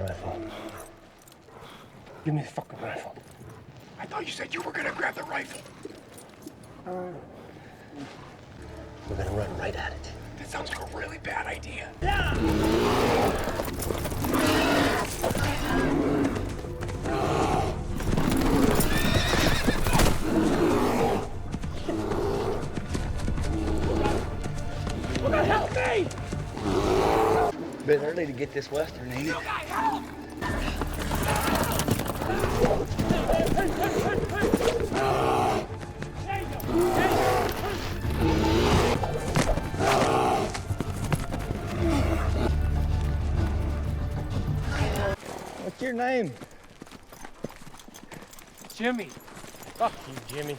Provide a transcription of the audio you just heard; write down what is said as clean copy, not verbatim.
rifle. Give me the fucking rifle. I thought you said you were gonna grab the rifle. We're gonna run right at it. That sounds like a really bad idea. Help me! Bit early to get this western, ain't it? Help! What's your name? Jimmy. Fuck you, Jimmy.